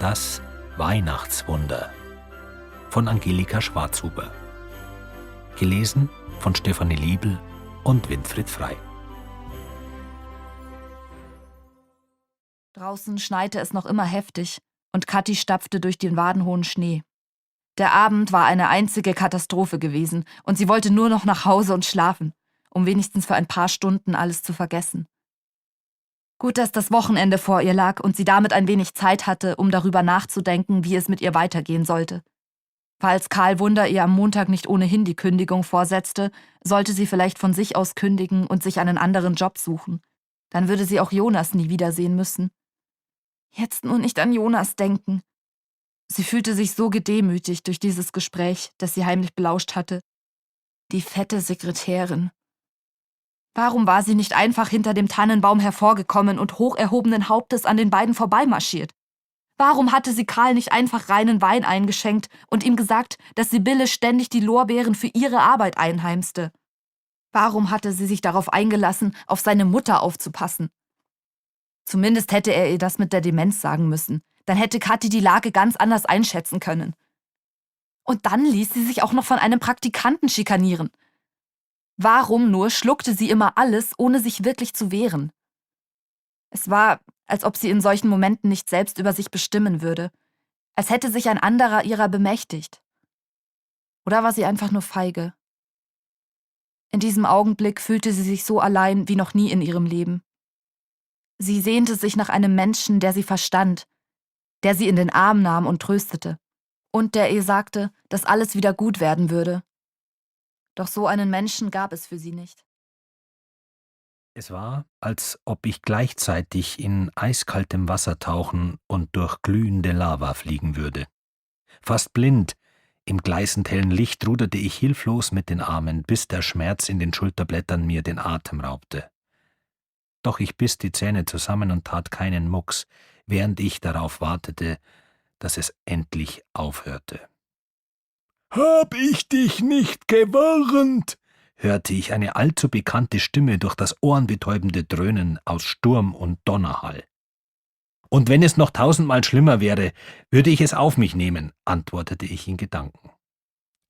Das Weihnachtswunder von Angelika Schwarzhuber. Gelesen von Stefanie Liebl und Winfried Frey. Draußen schneite es noch immer heftig und Kathi stapfte durch den wadenhohen Schnee. Der Abend war eine einzige Katastrophe gewesen und sie wollte nur noch nach Hause und schlafen, um wenigstens für ein paar Stunden alles zu vergessen. Gut, dass das Wochenende vor ihr lag und sie damit ein wenig Zeit hatte, um darüber nachzudenken, wie es mit ihr weitergehen sollte. Falls Karl Wunder ihr am Montag nicht ohnehin die Kündigung vorsetzte, sollte sie vielleicht von sich aus kündigen und sich einen anderen Job suchen. Dann würde sie auch Jonas nie wiedersehen müssen. Jetzt nur nicht an Jonas denken. Sie fühlte sich so gedemütigt durch dieses Gespräch, das sie heimlich belauscht hatte. Die fette Sekretärin. Warum war sie nicht einfach hinter dem Tannenbaum hervorgekommen und hoch erhobenen Hauptes an den beiden vorbeimarschiert? Warum hatte sie Karl nicht einfach reinen Wein eingeschenkt und ihm gesagt, dass Sibylle ständig die Lorbeeren für ihre Arbeit einheimste? Warum hatte sie sich darauf eingelassen, auf seine Mutter aufzupassen? Zumindest hätte er ihr das mit der Demenz sagen müssen. Dann hätte Kathi die Lage ganz anders einschätzen können. Und dann ließ sie sich auch noch von einem Praktikanten schikanieren. Warum nur schluckte sie immer alles, ohne sich wirklich zu wehren? Es war, als ob sie in solchen Momenten nicht selbst über sich bestimmen würde. Als hätte sich ein anderer ihrer bemächtigt. Oder war sie einfach nur feige? In diesem Augenblick fühlte sie sich so allein wie noch nie in ihrem Leben. Sie sehnte sich nach einem Menschen, der sie verstand, der sie in den Arm nahm und tröstete und der ihr sagte, dass alles wieder gut werden würde. Doch so einen Menschen gab es für sie nicht. Es war, als ob ich gleichzeitig in eiskaltem Wasser tauchen und durch glühende Lava fliegen würde. Fast blind, im gleißend hellen Licht ruderte ich hilflos mit den Armen, bis der Schmerz in den Schulterblättern mir den Atem raubte. Doch ich biss die Zähne zusammen und tat keinen Mucks, während ich darauf wartete, dass es endlich aufhörte. »Hab ich dich nicht gewarnt?« hörte ich eine allzu bekannte Stimme durch das ohrenbetäubende Dröhnen aus Sturm und Donnerhall. »Und wenn es noch 1000-mal schlimmer wäre, würde ich es auf mich nehmen«, antwortete ich in Gedanken.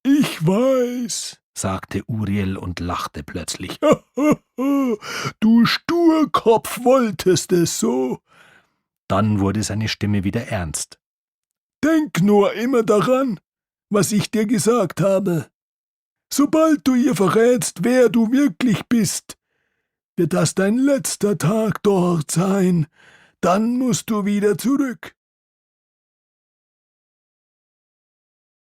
»Ich weiß«, sagte Uriel und lachte plötzlich. »Du Sturkopf wolltest es so.« Dann wurde seine Stimme wieder ernst. »Denk nur immer daran, was ich dir gesagt habe. Sobald du ihr verrätst, wer du wirklich bist, wird das dein letzter Tag dort sein. Dann musst du wieder zurück.